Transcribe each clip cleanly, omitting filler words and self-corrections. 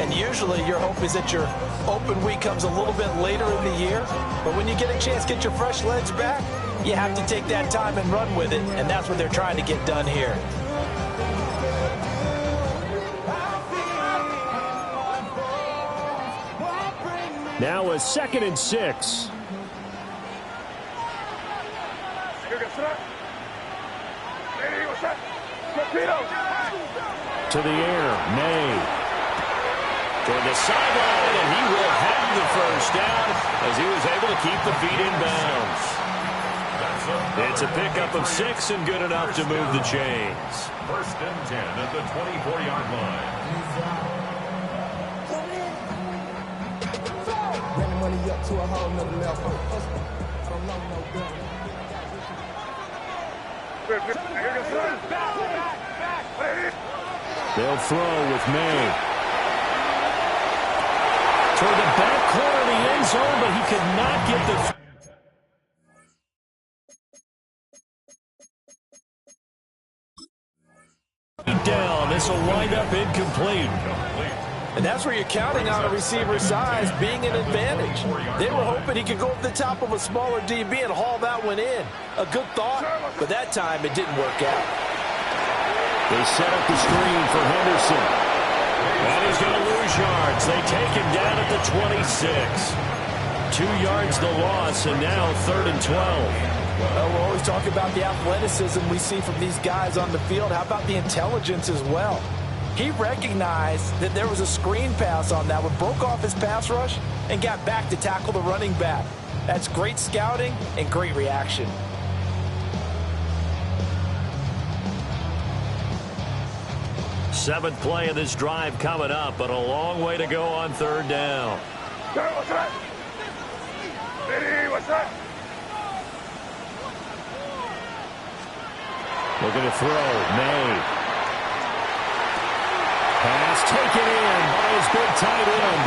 And usually your hope is that your open week comes a little bit later in the year. But when you get a chance to get your fresh legs back, you have to take that time and run with it. And that's what they're trying to get done here. Now a 2nd and 6. To the air, May. Toward the sideline, and he will have the first down as he was able to keep the feet in bounds. It's a pickup of 6 and good enough to move the chains. 1st and 10 at the 24-yard line. Money up to a whole nother level. They'll throw with May. Toward the back corner of the end zone, but he could not get the down. This will wind up incomplete. And that's where you're counting on a receiver's size being an advantage. They were hoping he could go over the top of a smaller DB and haul that one in. A good thought, but that time it didn't work out. They set up the screen for Henderson. And he's going to lose yards. They take him down at the 26. 2 yards the loss, and now 3rd and 12. Well, we're always talking about the athleticism we see from these guys on the field. How about the intelligence as well? He recognized that there was a screen pass on that one, broke off his pass rush, and got back to tackle the running back. That's great scouting and great reaction. Seventh play of this drive coming up, but a long way to go on 3rd down. What's that? What's that? Looking to throw, May. Pass taken in by his big tight end.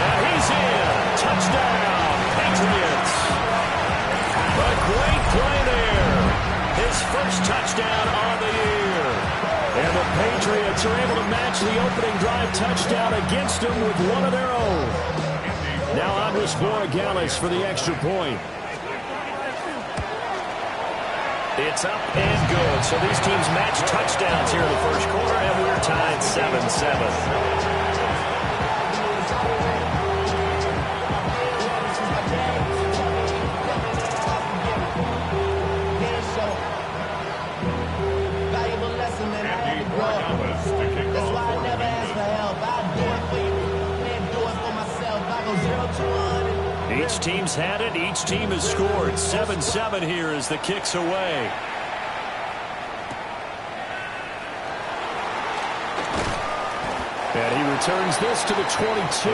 And he's in. Touchdown, Patriots. A great play there. His first touchdown on the year. And the Patriots are able to match the opening drive touchdown against them with one of their own. Now Andres Borregales for the extra point. It's up and good. So these teams match touchdowns here in the first quarter, and we're tied 7-7. Each team's had it. Each team has scored. 7-7 here as the kick's away. And he returns this to the 22.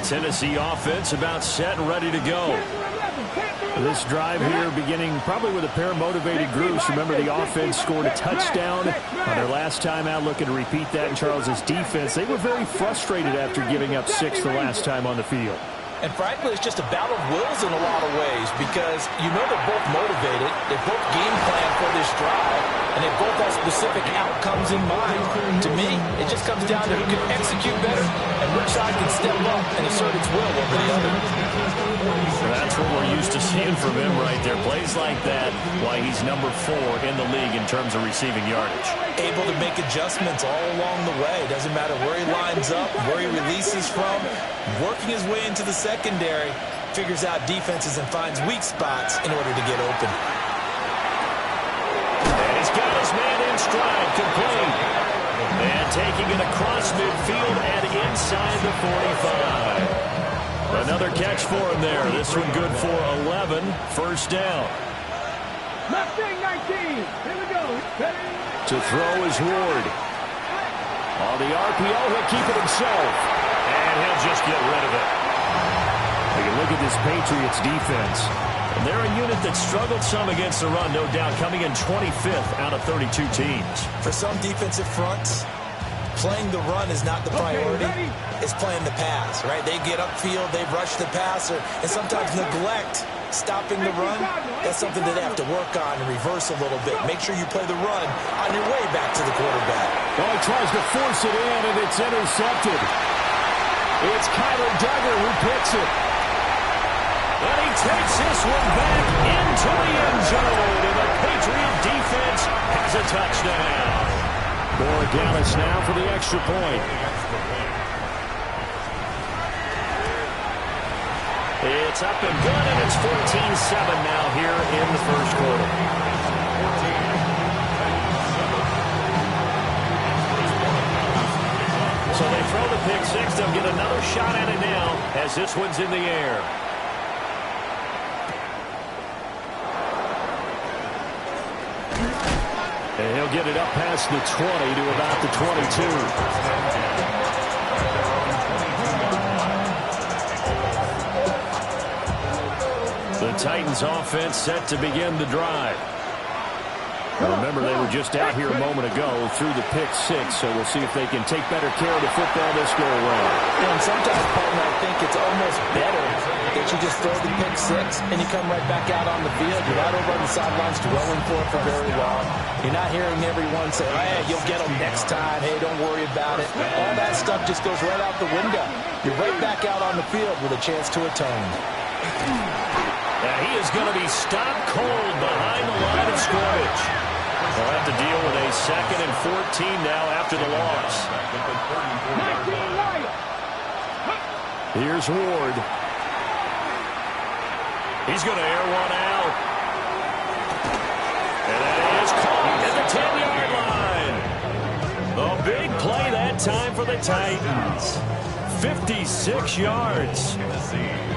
Tennessee offense about set and ready to go. This drive here beginning probably with a pair of motivated groups. Remember, the offense scored a touchdown on their last time out, looking to repeat that in Charles's defense. They were very frustrated after giving up 6 the last time on the field. And frankly, it's just a battle of wills in a lot of ways because you know they're both motivated. They both game plan for this drive, and they both have specific outcomes in mind. To me, it just comes down to who can execute better and which side can step up and assert its will over the other. That's what we're used to seeing from him right there. Plays like that, why he's number 4 in the league in terms of receiving yardage. Able to make adjustments all along the way. Doesn't matter where he lines up, where he releases from. Working his way into the secondary, figures out defenses and finds weak spots in order to get open. And he's got his man in stride, complete. And taking it across midfield and inside the 45. Another catch for him there. This one good for 11. First down. Left wing 19. Here we go. To throw is Ward. On the RPO, he'll keep it himself. And he'll just get rid of it. You can look at this Patriots defense. And they're a unit that struggled some against the run, no doubt, coming in 25th out of 32 teams. For some defensive fronts, playing the run is not the priority. It's playing the pass, right? They get upfield, they rush the passer, and sometimes neglect stopping the run. That's something that they have to work on and reverse a little bit. Make sure you play the run on your way back to the quarterback. Well, he tries to force it in, and it's intercepted. It's Kyler Duggar who picks it. And he takes this one back into the end zone, and the Patriot defense has a touchdown. More Dallas now for the extra point. It's up and good, and it's 14-7 now here in the first quarter. So they throw the pick six. They'll get another shot at it now as this one's in the air. And he'll get it up past the 20 to about the 22. The Titans offense set to begin the drive. Now remember, they were just out here a moment ago through the pick six, so we'll see if they can take better care of the football this go around. And sometimes, partner, I think it's almost better that you just throw the pick six and you come right back out on the field. You're not over on the sidelines dwelling for it for very long. You're not hearing everyone say, hey, you'll get them next time. Hey, don't worry about it. All that stuff just goes right out the window. You're right back out on the field with a chance to atone. Now he is going to be stopped cold behind the line of scrimmage. They'll have to deal with a 2nd and 14 now after the loss. Here's Ward. He's going to air one out. And that is caught at the 10-yard line. A big play that time for the Titans. 56 yards.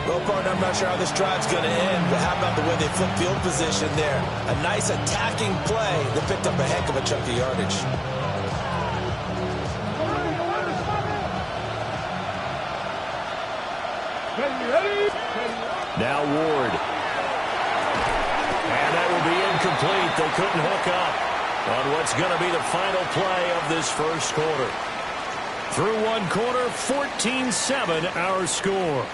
Well, partner, I'm not sure how this drive's going to end, but how about the way they flip field position there? A nice attacking play that picked up a heck of a chunk of yardage. Now Ward. And that will be incomplete. They couldn't hook up on what's going to be the final play of this first quarter. Through one quarter, 14-7 our score.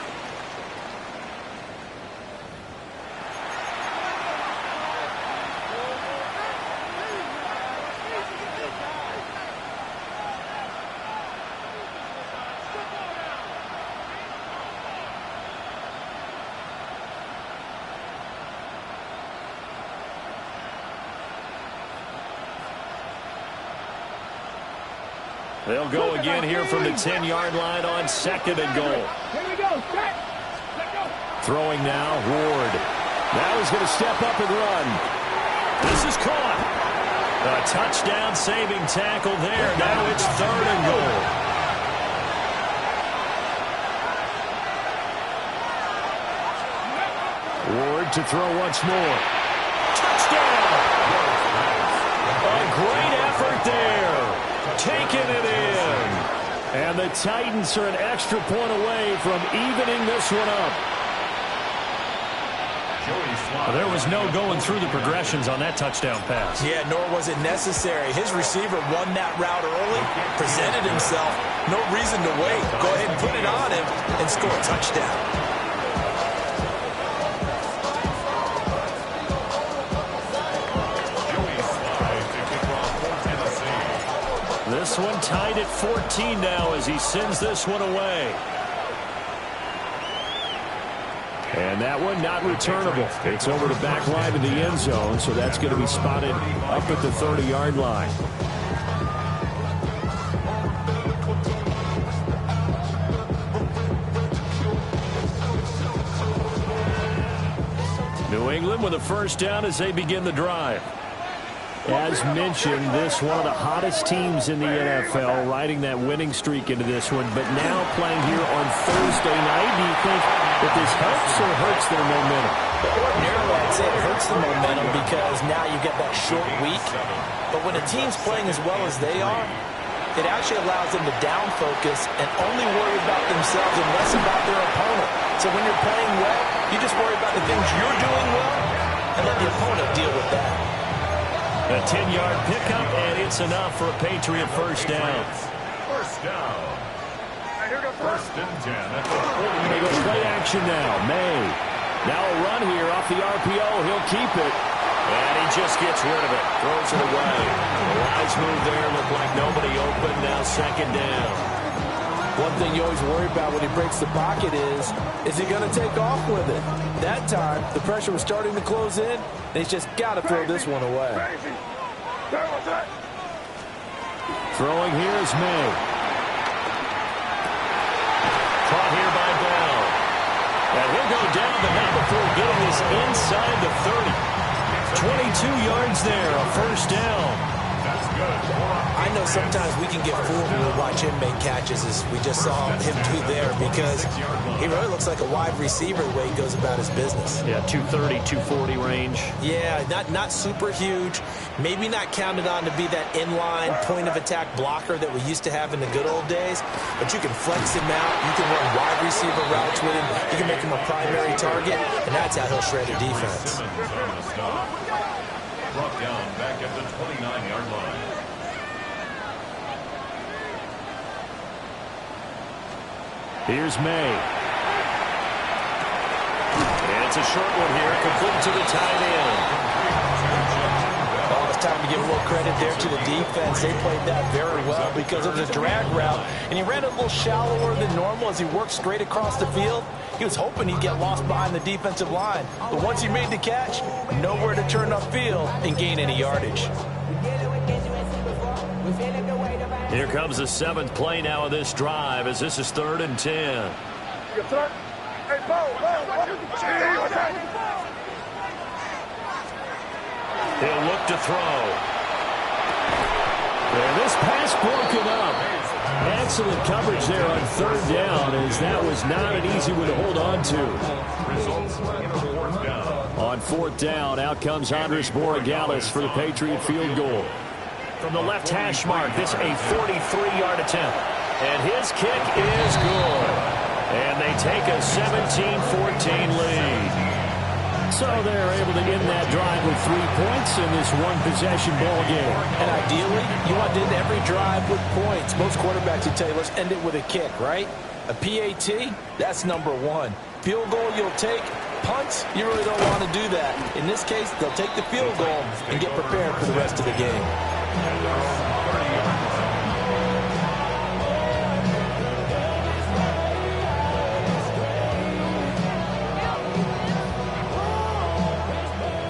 They'll go again here from the 10-yard line on 2nd and goal. Here we go. Set. Let go. Throwing now, Ward. Now he's going to step up and run. This is caught. A touchdown saving tackle there. Now it's 3rd and goal. Ward to throw once more. Touchdown! A great effort there. Taking it in. And the Titans are an extra point away from evening this one up. There was no going through the progressions on that touchdown pass. Yeah, nor was it necessary. His receiver won that route early, presented himself. No reason to wait. Go ahead and put it on him and score a touchdown. This one tied at 14 now as he sends this one away. And that one not returnable. It's over the back line of the end zone, so that's going to be spotted up at the 30-yard line. New England with a first down as they begin the drive. As mentioned, this one of the hottest teams in the NFL, riding that winning streak into this one, but now playing here on Thursday night. Do you think that this helps or hurts their momentum? Ordinarily, I'd say it hurts the momentum because now you get that short week. But when a team's playing as well as they are, it actually allows them to down focus and only worry about themselves and less about their opponent. So when you're playing well, you just worry about the things you're doing well and let the opponent deal with that. A 10-yard pickup, and it's enough for a Patriot first down. down. First and 10 at the 40. They go play action now. May. Now a run here off the RPO. He'll keep it. And he just gets rid of it. Throws it away. A wise move there. Looked like nobody open. Now second down. One thing you always worry about when he breaks the pocket is he going to take off with it? That time, the pressure was starting to close in, and he's just got to throw this one away. Throwing here is May. Caught here by Bell. And he'll go down, but not before getting this inside the 30. 22 yards there, a first down. That's good. I know sometimes we can get fooled when we watch him make catches, as we just saw him do there, because he really looks like a wide receiver the way he goes about his business. Yeah, 230, 240 range. Yeah, not super huge. Maybe not counted on to be that inline point-of-attack blocker that we used to have in the good old days, but you can flex him out. You can run wide receiver routes with him. You can make him a primary target, and that's how he'll shred a defense. Brought down back at the 29-yard line. Here's May. And it's a short one here, complete to the tight end. Oh, it's time to give a little credit there to the defense. They played that very well because it was a drag route, and he ran a little shallower than normal as he worked straight across the field. He was hoping he'd get lost behind the defensive line, but once he made the catch, nowhere to turn upfield and gain any yardage. Here comes the 7th play now of this drive, as this is 3rd and 10. He'll look to throw. And this pass broken up. Excellent coverage there on 3rd down, as that was not an easy one to hold on to. On 4th down, out comes Andres Borregales for the Patriot field goal. From the left hash mark, this a 43-yard attempt. And his kick is good. And they take a 17-14 lead. So they're able to end that drive with 3 points in this one-possession ball game. And ideally, you want to end every drive with points. Most quarterbacks would tell you, let's end it with a kick, right? A PAT, that's number 1. Field goal you'll take. Punts, you really don't want to do that. In this case, they'll take the field goal and get prepared for the rest of the game.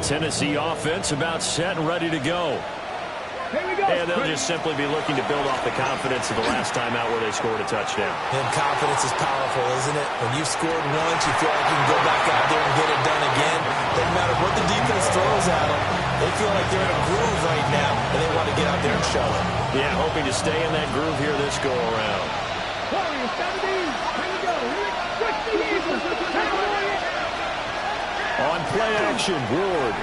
Tennessee offense about set and ready to go. Here we go. And they'll just simply be looking to build off the confidence of the last time out where they scored a touchdown. And confidence is powerful, isn't it? When you've scored once, you feel like you can go back out there and get it done again. Doesn't matter what the defense throws at them. They feel like they're in a groove right now, and they want to get out there and show it. Yeah, hoping to stay in that groove here this go-around. On play action, Ward.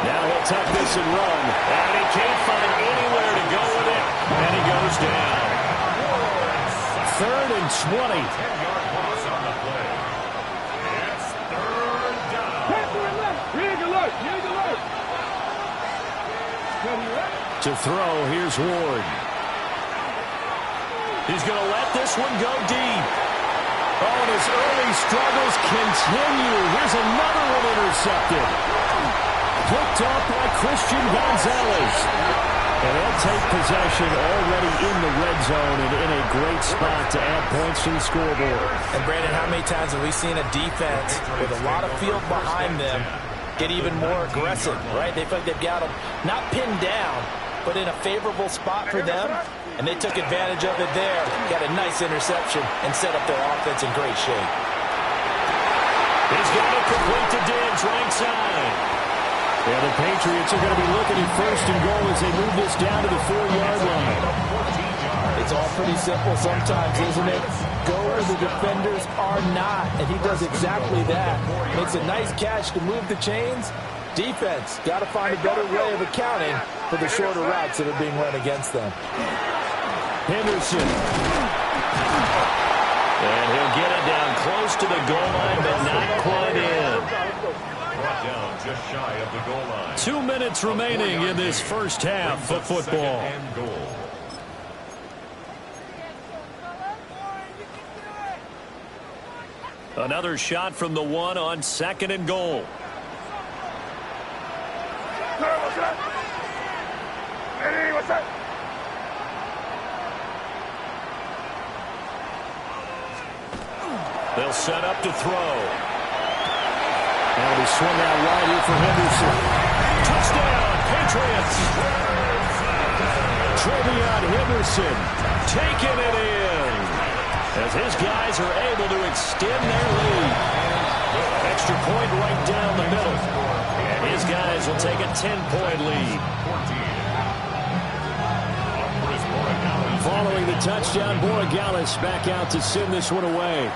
Now he'll tuck this and run. And he can't find anywhere to go with it. And he goes down. 3rd and 20. 10-yard loss on the play. It's 3rd down. To throw, here's Ward. He's going to let this one go deep. Oh, and his early struggles continue. Here's another one intercepted. Picked up by Christian Gonzalez. And they'll take possession already in the red zone and in a great spot to add points to the scoreboard. And Brandon, how many times have we seen a defense with a lot of field behind them get even more aggressive, right? They feel like they've got them not pinned down, but in a favorable spot for them, and they took advantage of it there. Got a nice interception and set up their offense in great shape. He's got it complete to Diggs, right side. Yeah, the Patriots are going to be looking at 1st and goal as they move this down to the 4-yard line. It's all pretty simple sometimes, isn't it? Go where the defenders are not, and he does exactly that. Makes a nice catch to move the chains. Defense got to find a better way of accounting for the shorter routes that are being run against them. Henderson. And he'll get it down close to the goal line, but not quite in. Brought down just shy of the goal line. 2 minutes remaining in this first half of football. And goal. Another shot from the one on 2nd and goal. They'll set up to throw. And he swung out wide here for Henderson. Touchdown, Patriots. Trevion Henderson taking it in as his guys are able to extend their lead. Extra point right down the middle. And his guys will take a 10-point lead. Following the touchdown, Borregales back out to send this one away.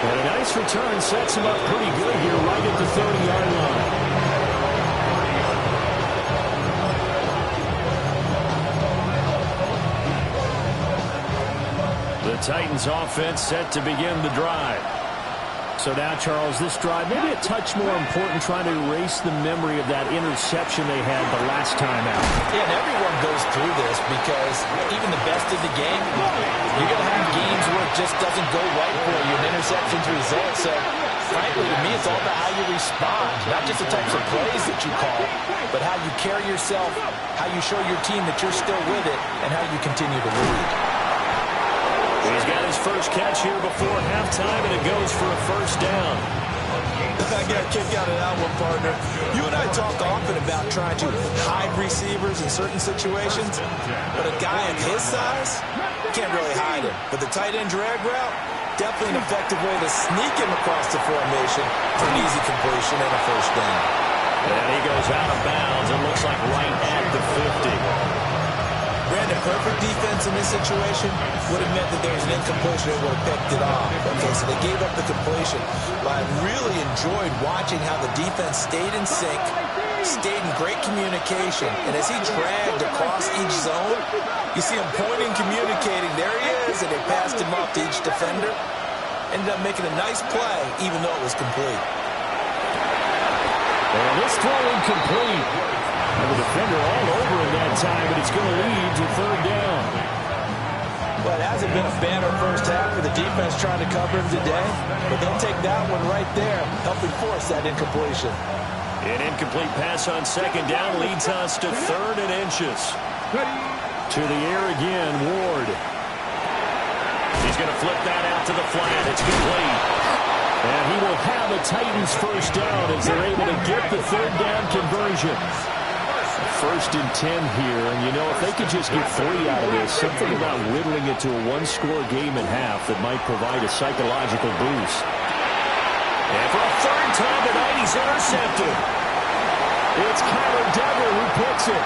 And a nice return sets him up pretty good here right at the 30-yard line. The Titans offense set to begin the drive. So now, Charles, this drive, maybe a touch more important, trying to erase the memory of that interception they had the last time out. Yeah, and everyone goes through this because even the best in the game, you're going to have games where it just doesn't go right for you, and interceptions result. So, frankly, to me, it's all about how you respond, not just the types of plays that you call, but how you carry yourself, how you show your team that you're still with it, and how you continue to lead. He's got his first catch here before halftime, and it goes for a first down. I got a kick out of that one, partner. You and I talk often about trying to hide receivers in certain situations, but a guy of his size can't really hide him. But the tight end drag route, definitely an effective way to sneak him across the formation for an easy completion and a first down. And he goes out of bounds. It looks like right at the 50. Brandon, perfect defense in this situation would have meant that there was an incompletion and would have picked it off. Okay, so they gave up the completion. But I really enjoyed watching how the defense stayed in sync, stayed in great communication. And as he dragged across each zone, you see him pointing, communicating. There he is, and they passed him off to each defender. Ended up making a nice play, even though it was complete. And this throw incomplete. And the defender all over in that time, but it's going to lead to third down. Well, it hasn't been a banner first half for the defense trying to cover him today, but they'll take that one right there, helping force that incompletion. An incomplete pass on 2nd down leads us to 3rd and inches. To the air again, Ward. He's going to flip that out to the flat. It's complete. And he will have a Titans first down as they're able to get the third down conversion. 1st and 10 here, and you know, if they could just get 3 out of this, something about whittling it to a one-score game at half that might provide a psychological boost. And for a 3rd time tonight, he's intercepted. It's Kyler Dever who picks it.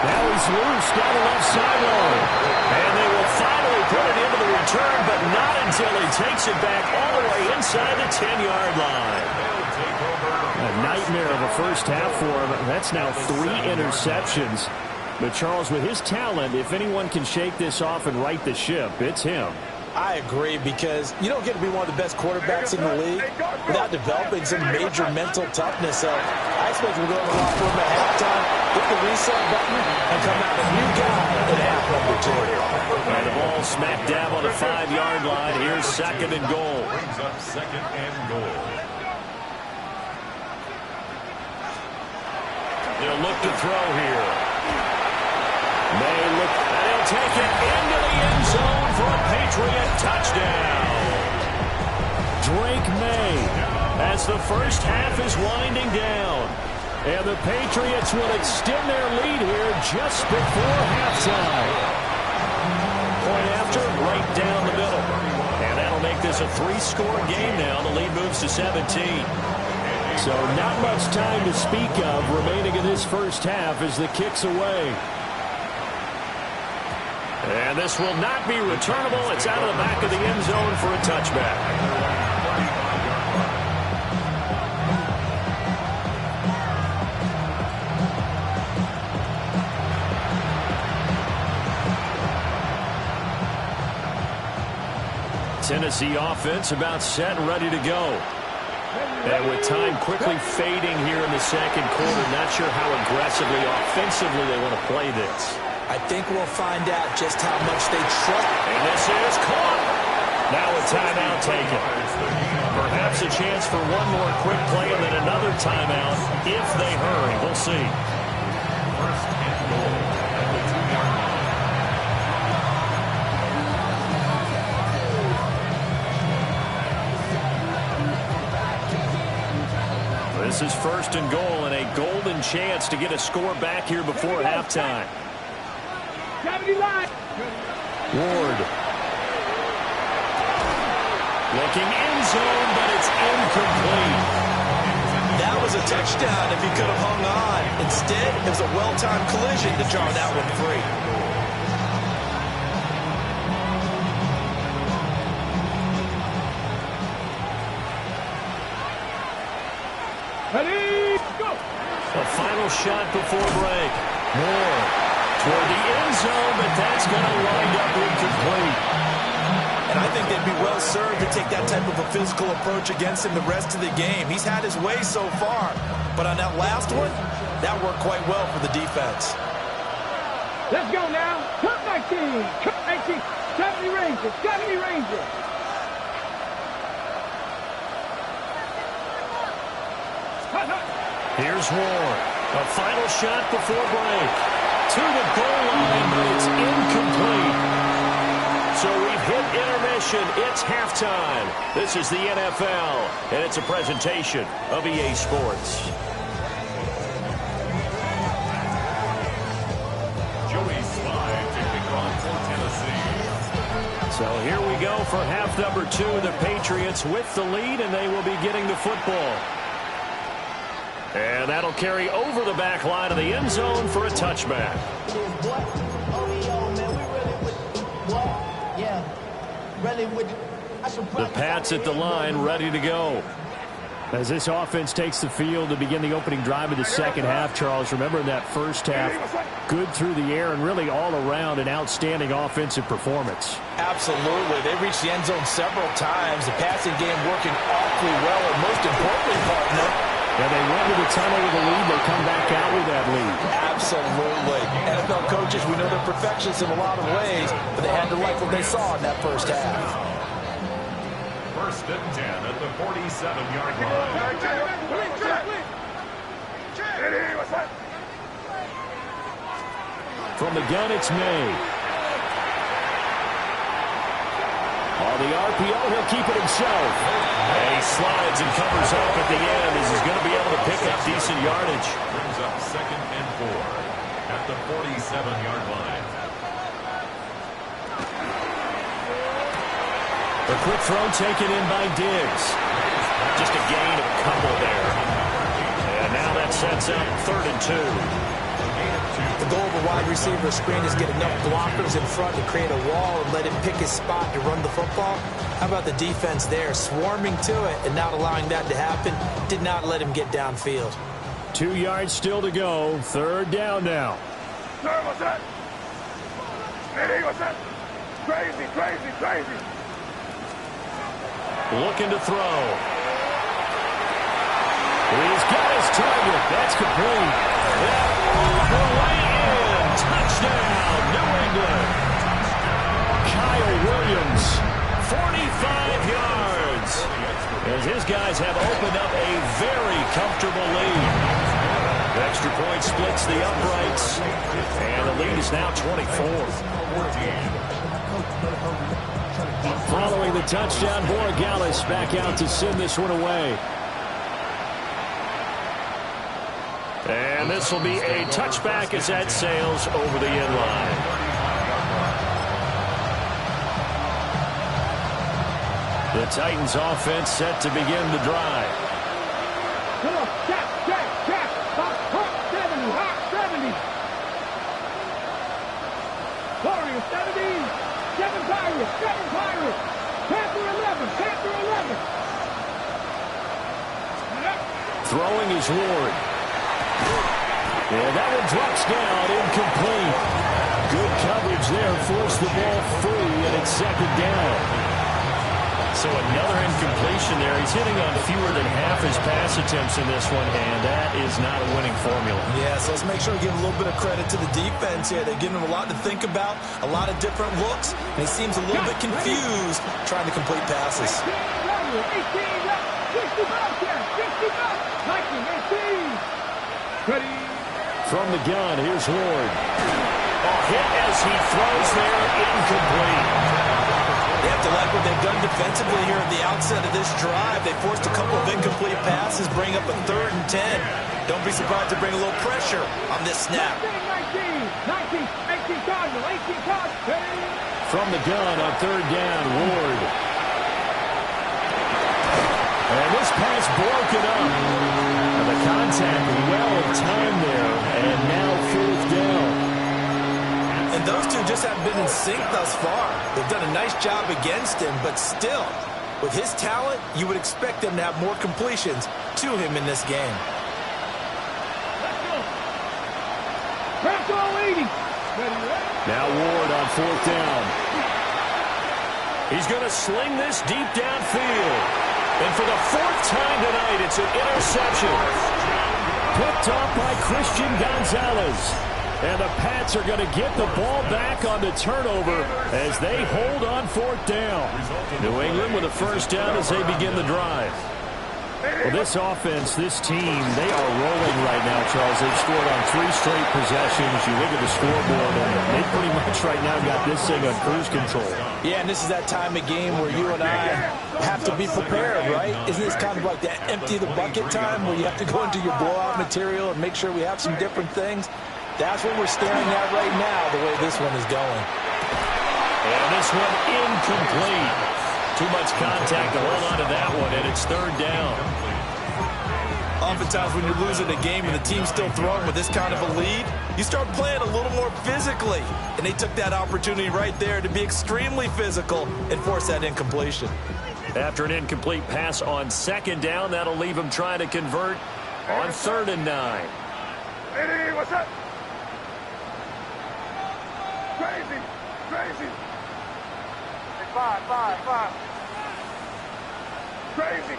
Now he's loose down the left sideline. And they will finally put it into the return, but not until he takes it back all the way inside the 10-yard line. A nightmare of a first half for him. That's now 3 interceptions. But Charles, with his talent, if anyone can shake this off and right the ship, it's him. I agree, because you don't get to be one of the best quarterbacks in the league without developing some major mental toughness. So I expect him to go in the locker room at halftime, hit the reset button, and come out a new guy in half number 2. And the ball smack dab on the 5-yard line. Here's 2nd and goal. Brings up 2nd and goal. They'll look to throw here. May look, and he'll take it into the end zone for a Patriot touchdown. Drake May, as the first half is winding down. And the Patriots will extend their lead here just before halftime. Point after, right down the middle. And that'll make this a 3-score game now. The lead moves to 17. So not much time to speak of remaining in this first half as the kick's away. And this will not be returnable. It's out of the back of the end zone for a touchback. Tennessee offense about set and ready to go. And with time quickly fading here in the second quarter, not sure how aggressively, offensively they want to play this. I think we'll find out just how much they trust. And this is caught. Now a timeout taken. Perhaps a chance for one more quick play and then another timeout if they hurry. We'll see. First and goal at the 2-yard line. This is first and goal and a golden chance to get a score back here before halftime. Ward. Looking end zone, but it's incomplete. That was a touchdown if he could have hung on. Instead, it was a well-timed collision to draw that one free. Ready, go! A final shot before break. Moore toward the end zone, but that's going to wind up incomplete. And I think they'd be well served to take that type of a physical approach against him the rest of the game. He's had his way so far, but on that last one, that worked quite well for the defense. Let's go now. Cut 19. Cut 19. 70 Rangers. 70 Rangers. Here's Ward. A final shot before break. To the goal line, but it's incomplete. So we've hit intermission. It's halftime. This is the NFL, and it's a presentation of EA Sports. Joey Slye taking on for Tennessee. So here we go for half number 2. The Patriots with the lead, and they will be getting the football. And that'll carry over the back line of the end zone for a touchback. The Pats at the line, ready to go. As this offense takes the field to begin the opening drive of the second half, Charles, remember in that first half, good through the air and really all around an outstanding offensive performance. Absolutely. They reached the end zone several times. The passing game working awfully well, and most importantly, partner, and they went to the tunnel with a lead. They come back out with that lead. Absolutely. NFL coaches, we know they're perfectionists in a lot of ways, but they had to like what they saw in that first half. First and 10 at the 47-yard line. From the gun, it's May. On the RPO, he'll keep it himself. And he slides and covers up at the end as he's going to be able to pick up decent yardage. Brings up second and 4 at the 47-yard line. A quick throw taken in by Diggs. Just a gain of a couple there. And now that sets up 3rd and 2. The goal of a wide receiver screen is get enough blockers in front to create a wall and let him pick his spot to run the football. How about the defense there, swarming to it and not allowing that to happen? Did not let him get downfield. 2 yards still to go. 3rd down now. Sir, what's that? Eddie, what's that? Crazy, crazy, crazy. Looking to throw. He's got his target. That's complete. All the way in. Touchdown, New England. Kyle Williams. 45 yards. As his guys have opened up a very comfortable lead. The extra point splits the uprights. And the lead is now 24. Following the touchdown, Borregales back out to send this one away. And this will be a touchback as that sails over the end line. The Titans offense set to begin the drive. Come on, tap, tap, tap. Hot 70, hot 70. Warriors 70. 7 Pirates, 7 Pirates. Panther 11, Panther 11. Throwing is Ward. Yeah, that one drops down, incomplete. Good coverage there, forced the ball free, and it's 2nd down. So another incompletion there. He's hitting on fewer than half his pass attempts in this one, and that is not a winning formula. Yeah, so let's make sure we give a little bit of credit to the defense here. They're giving him a lot to think about, a lot of different looks, and he seems a little bit confused trying to complete passes. From the gun, here's Ward. Hit as he throws there, incomplete. They have to like what they've done defensively here at the outset of this drive. They forced a couple of incomplete passes, bring up a 3rd and 10. Don't be surprised to bring a little pressure on this snap. 19, Cardinal, 18 Cardinal. From the gun on 3rd down, Ward. And this pass broken up. And the contact well timed there, and now 4th down. And those two just haven't been in sync thus far. They've done a nice job against him, but still, with his talent, you would expect them to have more completions to him in this game. Now Ward on 4th down. He's going to sling this deep downfield. And for the 4th time tonight, it's an interception. Picked off by Christian Gonzalez. And the Pats are going to get the ball back on the turnover as they hold on 4th down. New England with a 1st down as they begin the drive. Well, this offense, this team, they are rolling right now, Charles. They've scored on 3 straight possessions. You look at the scoreboard, and they pretty much right now got this thing on cruise control. Yeah, and this is that time of game where you and I have to be prepared, right? Isn't this kind of like that empty the bucket time where you have to go into your blowout material and make sure we have some different things? That's what we're staring at right now, the way this one is going. And this one incomplete. Too much contact to hold on to that one, and it's 3rd down. Oftentimes when you're losing a game and the team's still throwing with this kind of a lead, you start playing a little more physically. And they took that opportunity right there to be extremely physical and force that incompletion. After an incomplete pass on 2nd down, that'll leave them trying to convert on 3rd and 9. Hey, what's up? Crazy. Hey, five. Crazy.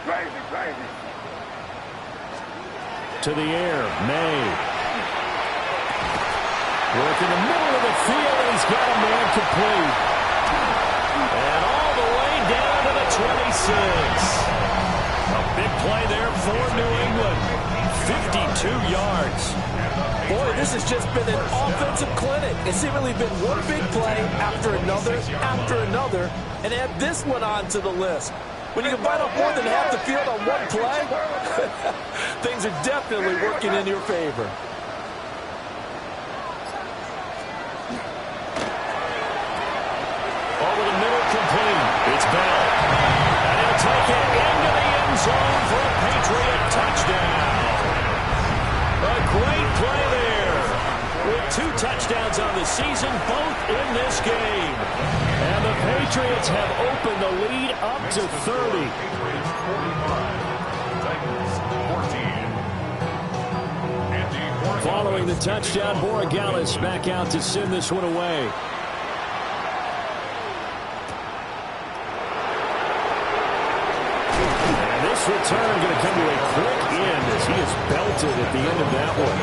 To the air, May. Work in the middle of the field, and he's got a man complete. And all the way down to the 26. A big play there for New England. 52 yards. Boy, this has just been an offensive clinic. It's seemingly been one big play after another, and add this one onto the list. When you can bite off more than half the field on one play, things are definitely working in your favor. Over the middle, complete. It's Bell. And he'll take it into the end zone for a Patriot touchdown. A great play there. With 2 touchdowns on the season, both in this game. And the Patriots have opened the lead up to 30. Following the touchdown, Borregales back out to send this one away. And this return going to come to a quick end as he is belted at the end of that one.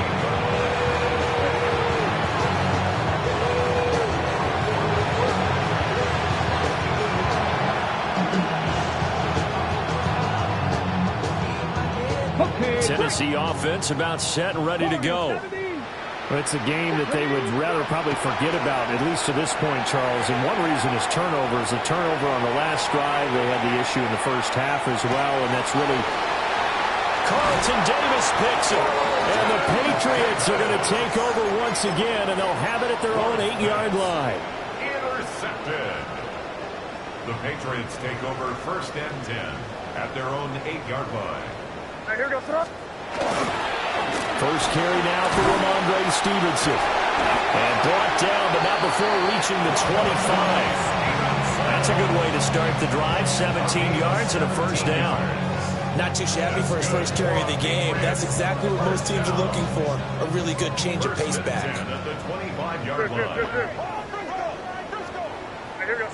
Tennessee offense about set and ready to go. Well, it's a game that they would rather probably forget about, at least to this point, Charles. And one reason is turnovers. A turnover on the last drive. They had the issue in the first half as well, and that's really... Carlton Davis picks it. And the Patriots are going to take over once again, and they'll have it at their own 8-yard line. Intercepted. The Patriots take over 1st and 10 at their own 8-yard line. Here we go, First carry now for Ramondre Stevenson. And brought down, but not before reaching the 25. That's a good way to start the drive. 17 yards and a 1st down. Not too shabby for his first carry of the game. That's exactly what most teams are looking for. A really good change of pace back. At the 25-yard line. Here we go,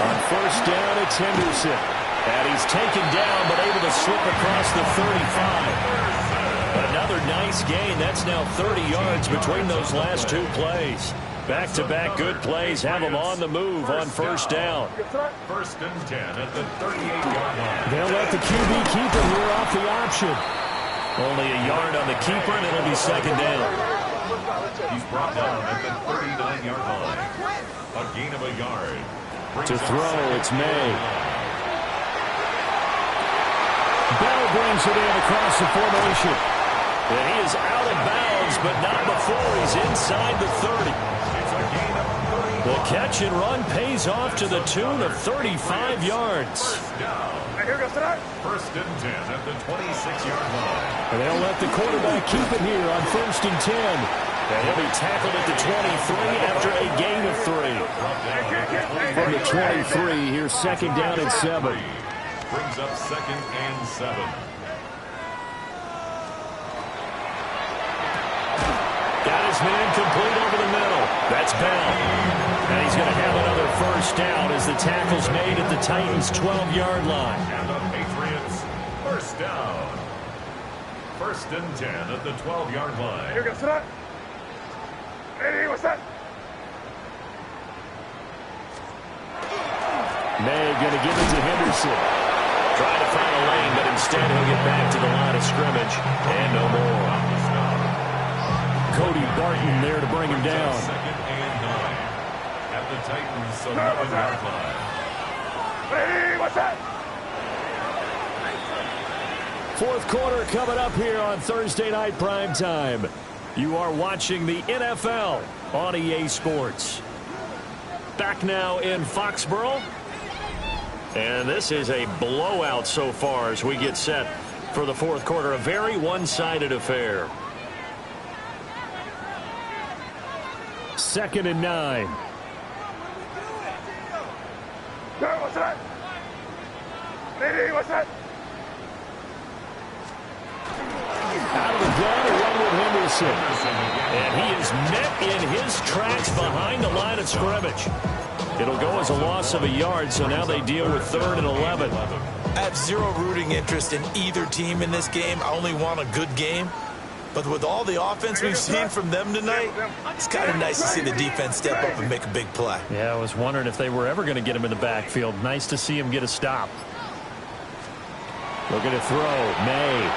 On first down, it's Henderson. And he's taken down, but able to slip across the 35. Another nice gain. That's now 30 yards between those last two plays. Back-to-back good plays have them on the move on first down. First and 10 at the 38-yard line. They'll let the QB keep it here off the option. Only a yard on the keeper, and it'll be second down. He's brought down at the 39-yard line. A gain of a yard. To throw, it's May. Bell brings it in across the formation. And he is out of bounds, but not before he's inside the 30. The catch and run pays off to the tune of 35 yards. First and 10 at the 26-yard line. And they'll let the quarterback keep it here on first and 10. And he'll be tackled at the 23 after a gain of 3. From the 23, here's second down and 7. Brings up second and 7. Got his man complete over the middle. That's Bell. And he's going to have another first down as the tackle's made at the Titans' 12-yard line. And the Patriots, first down. First and 10 at the 12-yard line. May going to give it to Henderson. Trying to find a lane, but instead he'll get back to the line of scrimmage. And no more. Cody Barton there to bring him down. Second and 9 at the Titans' 11-yard line. Fourth quarter coming up here on Thursday Night Primetime. You are watching the NFL on EA Sports. Back now in Foxborough. And this is a blowout so far as we get set for the fourth quarter. A very one-sided affair. Second and 9. Out of the gun, a run with Henderson. And he is met in his tracks behind the line of scrimmage. It'll go as a loss of a yard, so now they deal with third and 11. I have zero rooting interest in either team in this game. I only want a good game. But with all the offense we've seen from them tonight, it's kind of nice to see the defense step up and make a big play. Yeah, I was wondering if they were ever going to get him in the backfield. Nice to see him get a stop. Looking to throw. May.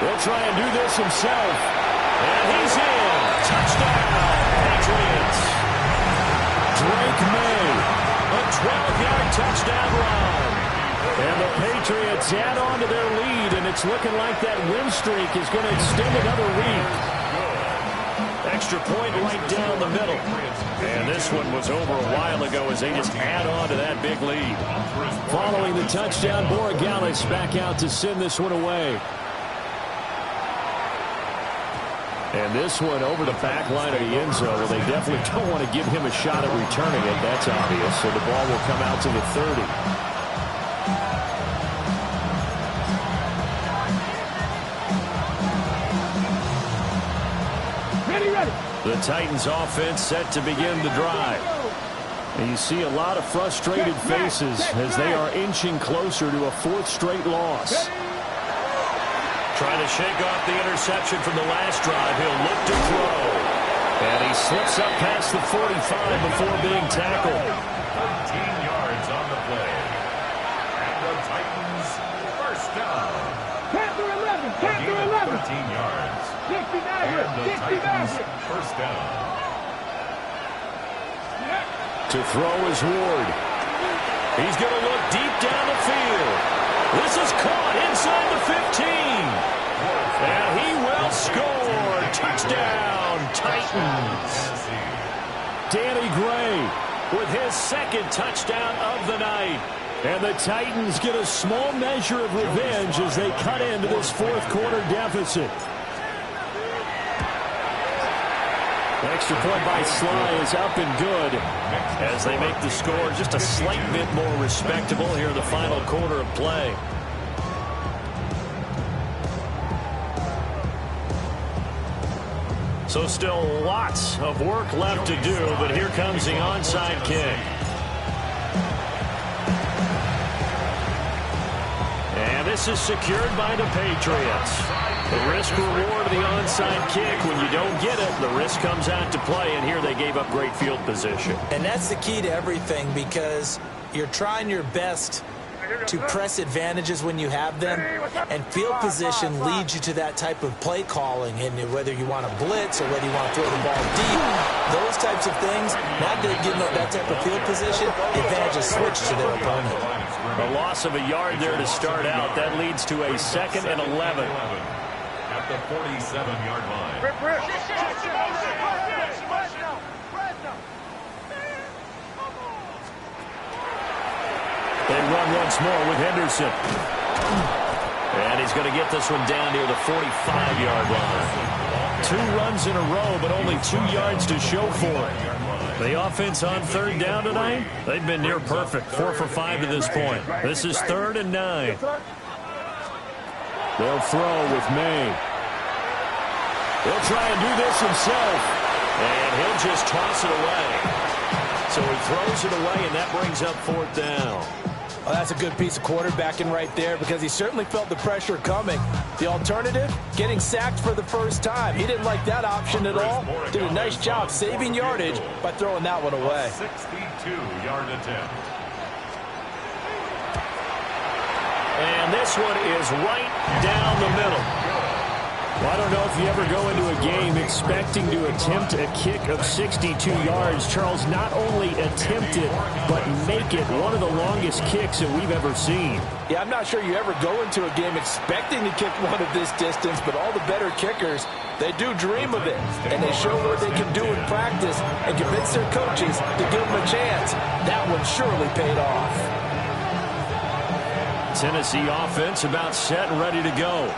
He'll try and do this himself. And he's in. Touchdown, Patriots. Drake May. A 12-yard touchdown run. And the Patriots add on to their lead, and it's looking like that win streak is going to extend another week. Extra point right down the middle. And this one was over a while ago as they just add on to that big lead. Following the touchdown, Borregales back out to send this one away. And this one over the back line of the end zone. Well, they definitely don't want to give him a shot at returning it. That's obvious. So the ball will come out to the 30. The Titans offense set to begin the drive. And you see a lot of frustrated faces as they are inching closer to a fourth straight loss. Trying to shake off the interception from the last drive. He'll look to throw. And he slips up past the 45 before being tackled. 13 yards on the play. And the Titans, first down. Panther 11, Panther 11. 13 yards. 69 And the Titans, first down. To throw is Ward. He's going to look deep down the field. This is caught inside the 15. And he will score. Touchdown, Titans. Danny Gray with his second touchdown of the night. And the Titans get a small measure of revenge as they cut into this fourth quarter deficit. The extra point by Sly is up and good as they make the score just a slight bit more respectable here in the final quarter of play. So still lots of work left to do, but here comes the onside kick. this is secured by the Patriots. The risk-reward of the onside kick. When you don't get it, the risk comes out to play, and here they gave up great field position. And that's the key to everything, because you're trying your best to press advantages when you have them, and field position leads you to that type of play calling. And whether you want to blitz or whether you want to throw the ball deep, those types of things, now that they're giving up that type of field position, the advantage is switched to their opponent. A loss of a yard there to start out. That leads to a 2nd and 11. At the 47-yard line. They run once more with Henderson. And he's going to get this one down near the 45-yard line. 2 runs in a row, but only 2 yards to show for it. The offense on 3rd down tonight, they've been near perfect. 4 for 5 to this point. This is 3rd and 9. They'll throw with May. He'll try and do this himself. And he'll just toss it away. So he throws it away, and that brings up 4th down. Well, that's a good piece of quarterbacking right there, because he certainly felt the pressure coming. The alternative, getting sacked for the first time. He didn't like that option at all. Did a nice job saving yardage by throwing that one away. 62-yard attempt. And this one is right down the middle. Well, I don't know if you ever go into a game expecting to attempt a kick of 62 yards. Charles, not only attempt it, but make it one of the longest kicks that we've ever seen. Yeah, I'm not sure you ever go into a game expecting to kick one of this distance, but all the better kickers, they do dream of it, and they show what they can do in practice and convince their coaches to give them a chance. That one surely paid off. Tennessee offense about set and ready to go.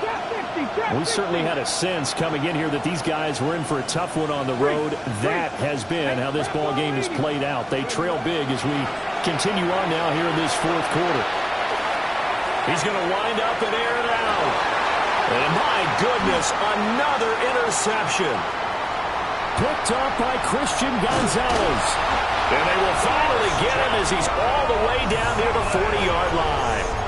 We certainly had a sense coming in here that these guys were in for a tough one on the road. That has been how this ball game has played out. They trail big as we continue on now here in this 4th quarter. He's going to wind up and air it out. And my goodness, another interception. Picked up by Christian Gonzalez. And they will finally get him as he's all the way down near the 40-yard line.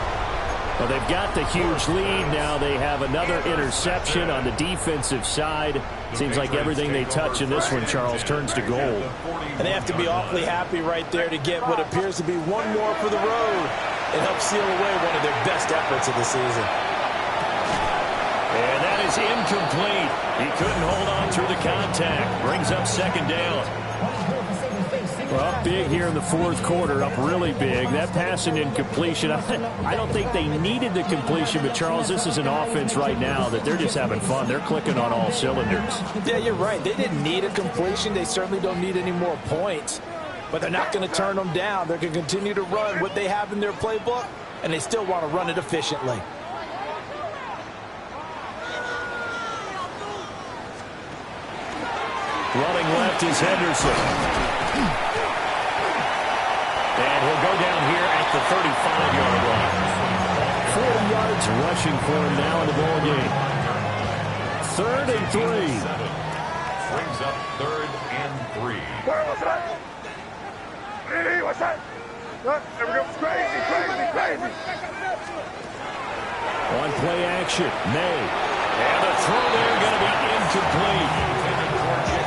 Well, they've got the huge lead. Now they have another interception on the defensive side. Seems like everything they touch in this one, Charles, turns to gold. And they have to be awfully happy right there to get what appears to be one more for the road and help seal away one of their best efforts of the season. And that is incomplete. He couldn't hold on through the contact. Brings up 2nd down. Well, up big here in the 4th quarter, up really big. That pass and incompletion, I don't think they needed the completion, but Charles, this is an offense right now that they're just having fun. They're clicking on all cylinders. Yeah, you're right. They didn't need a completion. They certainly don't need any more points, but they're not going to turn them down. They're going to continue to run what they have in their playbook, and they still want to run it efficiently. Running left is Henderson. And he'll go down here at the 35-yard line. 40 yards rushing for him now in the ball game. 3rd and 3. Brings up 3rd and 3. What's that? What's that? There we go. Crazy. On play action, May. And the throw there going to be incomplete.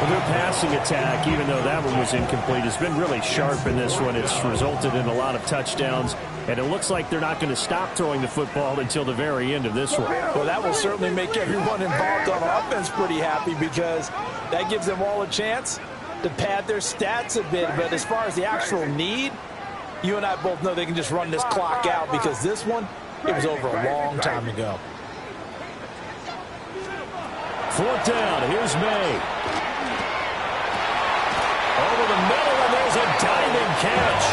Well, their passing attack, even though that one was incomplete, has been really sharp in this one. It's resulted in a lot of touchdowns, and it looks like they're not going to stop throwing the football until the very end of this one. Well, that will certainly make everyone involved on offense pretty happy, because that gives them all a chance to pad their stats a bit. But as far as the actual need, you and I both know they can just run this clock out, because this one, it was over a long time ago. 4th down, here's May. Over the middle, and there's a diving catch.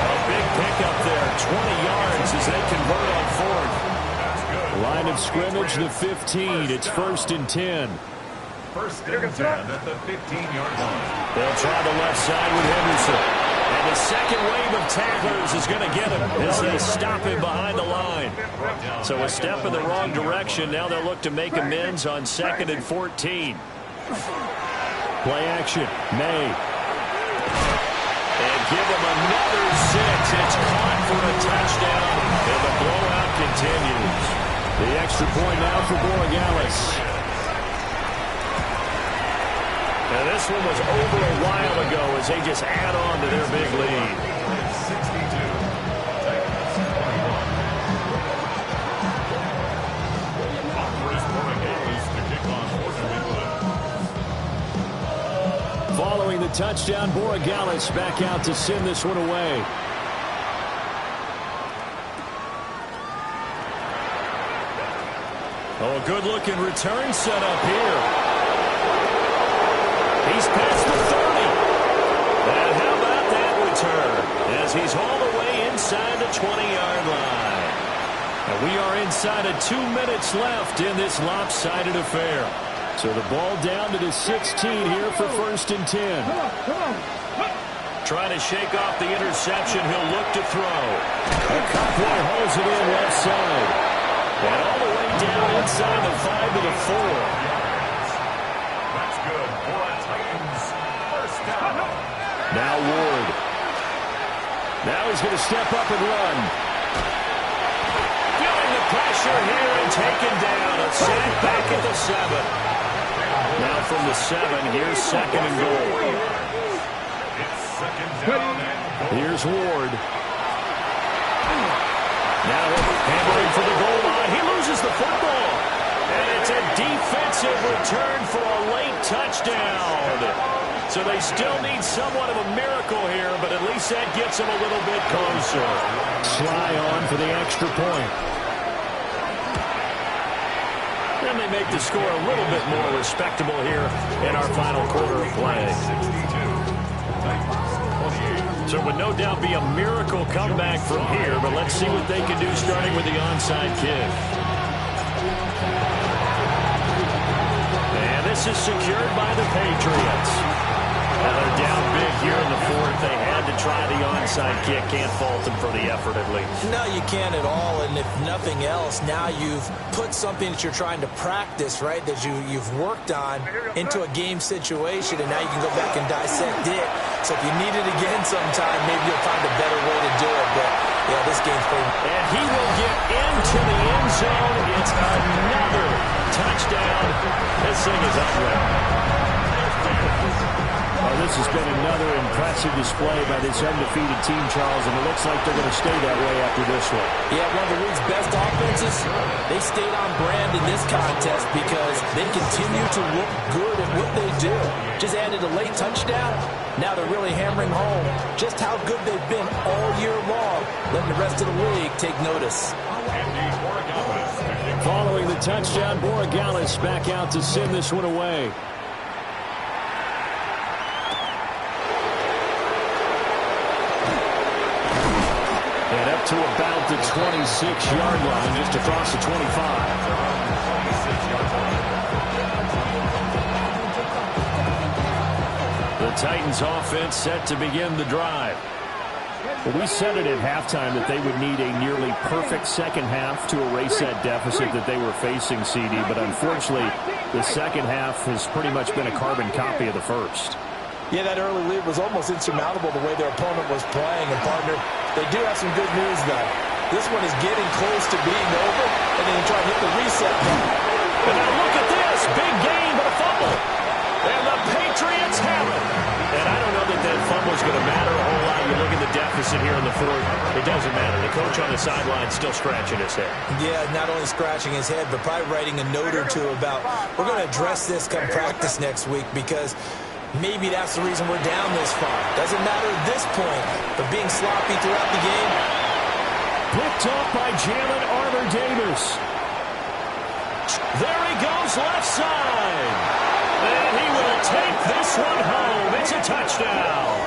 A big pickup there, 20 yards as they convert on 4th. Line of scrimmage, the 15. It's 1st and 10. 1st and 10 at the 15-yard line. They'll try the left side with Henderson. And the second wave of tacklers is going to get him as they stop him behind the line. So a step in the wrong direction. Now they'll look to make amends on 2nd and 14. Play action, May. And give him another 6. It's caught for a touchdown. And the blowout continues. The extra point now for Borregales. Now this one was over a while ago as they just add on to their big lead. 62. Titans 21. Offers Borregales to kick off for New England. Following the touchdown, Borregales back out to send this one away. Oh, a good-looking return set up here. He's past the 30. And how about that return as he's hauled away inside the 20-yard line. And we are inside of 2 minutes left in this lopsided affair. So the ball down to the 16 here for 1st and 10. Trying to shake off the interception. He'll look to throw. A Convoy holds it in left side. And all the way down inside the 5 to the 4. That's good for a Titans first down. Now Ward. Now he's going to step up and run. Feeling the pressure here and taken down. A sack back at the 7. Now from the 7, here's 2nd and goal. It's 2nd down and goal. Here's Ward. Now hammering for the goal line. He loses the football. And it's a defensive return for a late touchdown. So they still need somewhat of a miracle here, but at least that gets them a little bit closer. Sly on for the extra point. Then they make the score a little bit more respectable here in our final quarter of play. 62. Titans 28. So it would no doubt be a miracle comeback from here, but let's see what they can do starting with the onside kick. And this is secured by the Patriots. Now they're down big here in the 4th. They had to try the onside kick. Can't fault them for the effort at least. No, you can't at all. And if nothing else, now you've put something that you're trying to practice, right, that you've worked on into a game situation, and now you can go back and dissect it. So if you need it again sometime, maybe you'll find a better way to do it. But, yeah, this game's pretty... And he will get into the end zone. It's another touchdown. This thing is unreal. Oh, this has been another impressive display by this undefeated team, Charles, and it looks like they're going to stay that way after this one. Yeah, one of the league's best offenses. They stayed on brand in this contest because they continue to look good at what they do. Just added a late touchdown. Now they're really hammering home just how good they've been all year long, letting the rest of the league take notice. Following the touchdown, Borregales back out to send this one away. And up to about the 26-yard line, just across the 25. The Titans offense set to begin the drive. Well, we said it at halftime that they would need a nearly perfect second half to erase that deficit that they were facing, CD. But unfortunately, the second half has pretty much been a carbon copy of the first. Yeah, that early lead was almost insurmountable the way their opponent was playing. And, partner, they do have some good news, though. This one is getting close to being over, and then you try to hit the reset button. And now look at this. Big game, but a fumble. And the Patriots have it. And I don't know that that fumble is going to matter a whole lot. You look at the deficit here in the 4th. It doesn't matter. The coach on the sideline still scratching his head. Yeah, not only scratching his head, but probably writing a note or two about, we're going to address this come practice next week because maybe that's the reason we're down this far. Doesn't matter at this point, but being sloppy throughout the game. Picked off by Jalen Armour-Davis. There he goes left side. And he will take this one home. It's a touchdown.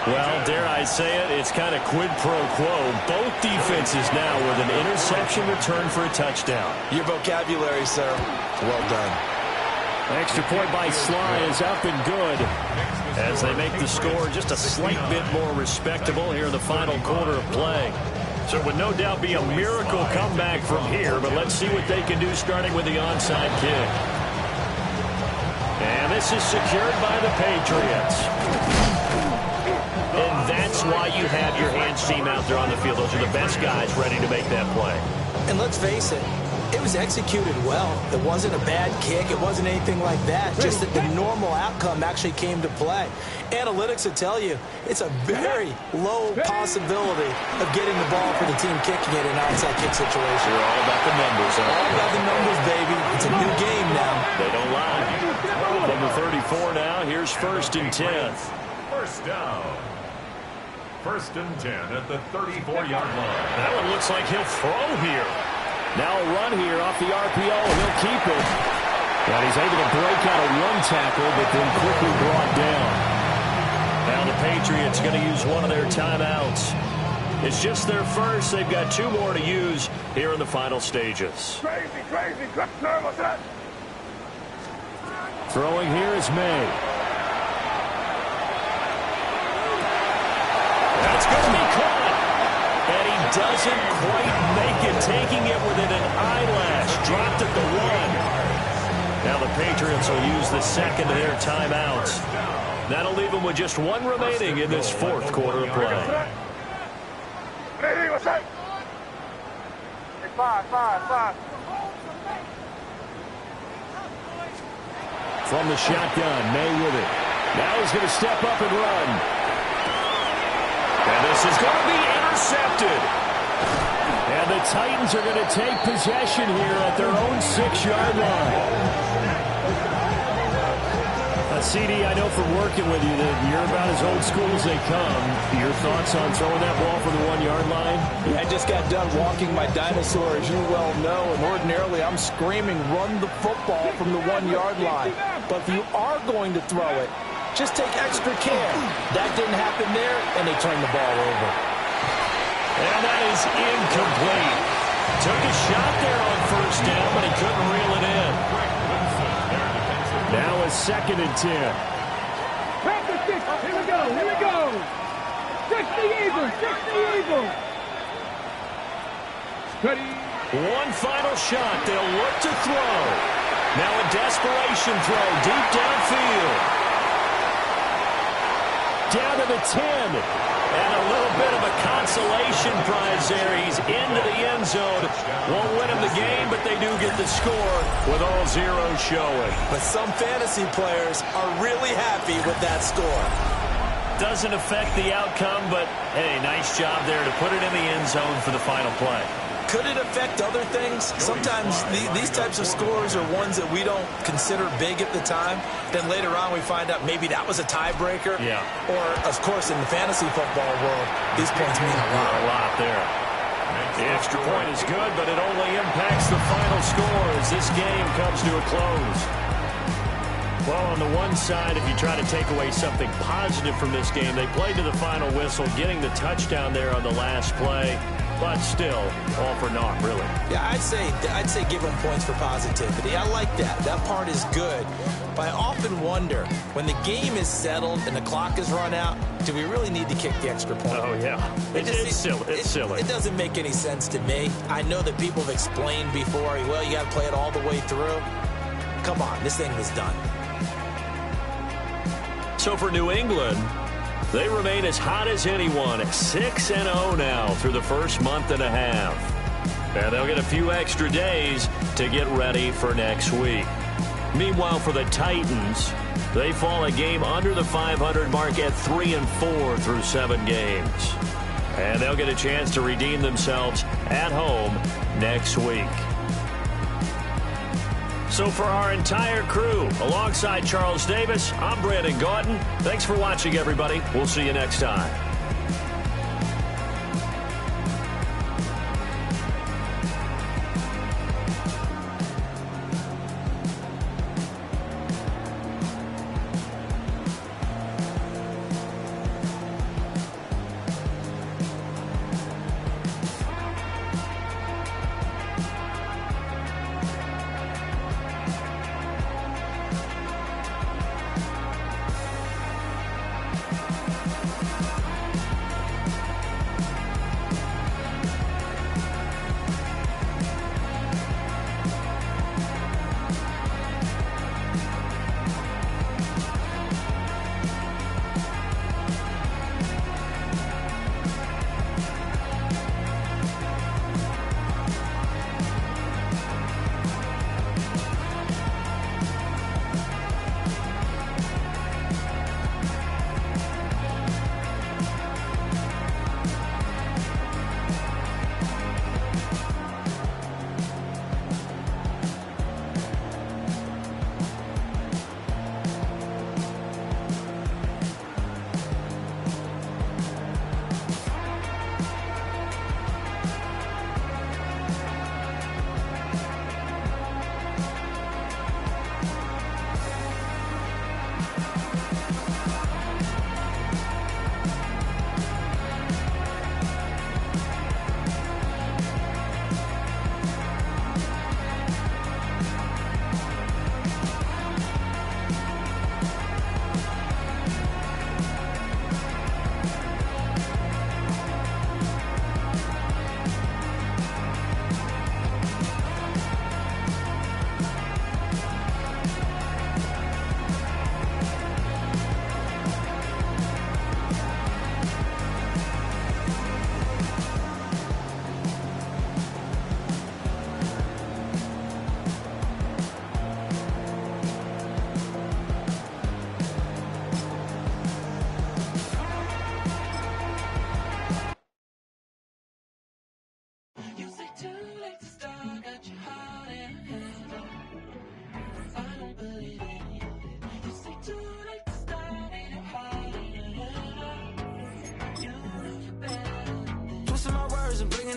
Well, dare I say it, it's kind of quid pro quo. Both defenses now with an interception return for a touchdown. Your vocabulary, sir. Well done. Extra point by Sly is up and good. As they make the score just a slight bit more respectable here in the final quarter of play. So it would no doubt be a miracle comeback from here, but let's see what they can do starting with the onside kick. And this is secured by the Patriots. And that's why you have your hands team out there on the field. Those are the best guys ready to make that play. And let's face it, it was executed well. It wasn't a bad kick. It wasn't anything like that. Just that the normal outcome actually came to play. Analytics will tell you it's a very low possibility of getting the ball for the team kicking it in an onside kick situation. We're all about the numbers. All about the numbers, baby. It's a new game now. They don't lie. Number 34 now. Here's 1st and 10. First down. 1st and 10 at the 34-yard line. That one looks like he'll throw here. Now a run here off the RPO, and he'll keep it. And he's able to break out of one tackle, but then quickly brought down. Now the Patriots going to use one of their timeouts. It's just their first. They've got 2 more to use here in the final stages. Crazy. What's that? Throwing here is May. That's going to be caught. And he doesn't quite make it, taking it within an eyelash. Dropped at the 1. Now the Patriots will use the second of their timeouts. That'll leave them with just 1 remaining in this 4th quarter of play. Hey, what's that? Hey, 5. From the shotgun, May with it. Now he's going to step up and run. And this is going to be intercepted. And the Titans are going to take possession here at their own 6-yard line. CD, I know from working with you that you're about as old school as they come. Your thoughts on throwing that ball for the 1-yard line? Yeah, I just got done walking my dinosaur, as you well know, and ordinarily I'm screaming, run the football from the 1-yard line. But if you are going to throw it, just take extra care. That didn't happen there, and they turned the ball over. And that is incomplete. Took a shot there on 1st down, but he couldn't reel it in. Now a 2nd and 10. Practice 6. Here we go. 60 Eagles. Ready. One final shot. They'll look to throw. Now a desperation throw deep downfield. Down to the 10. And a little bit of a consolation prize there. He's into the end zone. Won't win him the game, but they do get the score with all zeros showing. But some fantasy players are really happy with that score. Doesn't affect the outcome, but, hey, nice job there to put it in the end zone for the final play. Could it affect other things? Sometimes these types of scores are ones that we don't consider big at the time. Then later on we find out maybe that was a tiebreaker. Yeah. Or, of course, in the fantasy football world, these points mean a lot. A lot there. The extra point is good, but it only impacts the final score as this game comes to a close. Well, on the one side, if you try to take away something positive from this game, they played to the final whistle, getting the touchdown there on the last play. But still, all for naught, really. Yeah, I'd say give them points for positivity. I like that. That part is good. But I often wonder, when the game is settled and the clock is run out, do we really need to kick the extra point? Oh, yeah. It's silly. It doesn't make any sense to me. I know that people have explained before, well, you got to play it all the way through. Come on, this thing was done. So for New England, they remain as hot as anyone at 6-0 now through the first month and a half. And they'll get a few extra days to get ready for next week. Meanwhile, for the Titans, they fall a game under the 500 mark at 3-4 through 7 games. And they'll get a chance to redeem themselves at home next week. So for our entire crew, alongside Charles Davis, I'm Brandon Gaudin. Thanks for watching, everybody. We'll see you next time.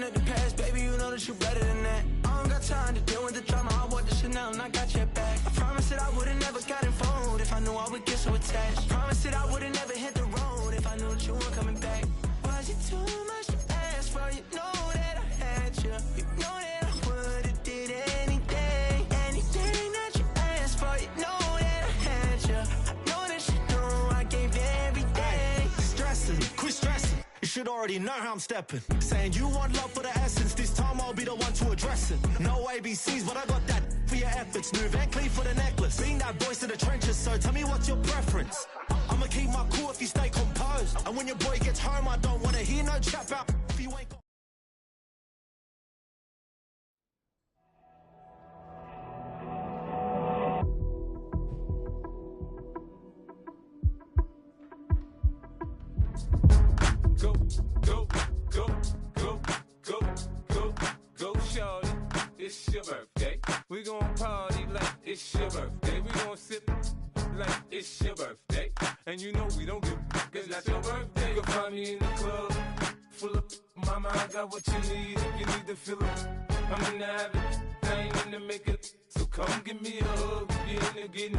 at the past, baby, you know that you're better than that. I don't got time to deal with the drama, I want the Chanel and I got your back. I promise that I would've never got involved if I knew I would get so attached. I promise that I would've never hit the road if I knew that you weren't coming back. Was it too much to ask for? You know that I had you. You know that I would've did anything. Anything that you asked for, you know that I had you. I know that you know I gave you everything. Stressing, quit stressing. You should already know how I'm stepping. Saying you want love for the essence. This time I'll be the one to address it. No ABCs, but I got that for your efforts. New Van Cleef for the necklace. Being that voice of the trenches, so tell me what's your preference. I'ma keep my cool if you stay composed. And when your boy gets home, I don't wanna hear no chat about if you ain't got... Go, go, go, go, go, go, go, shorty. It's your birthday. We gon' party like it's your birthday. We gon' sip like it's your birthday. And you know we don't give a cause that's your birthday. You'll find me in the club, full of mama, I got what you need if you need to fill it. I'm in the habit, I ain't in the make it. So come give me a hug if you're in the getting.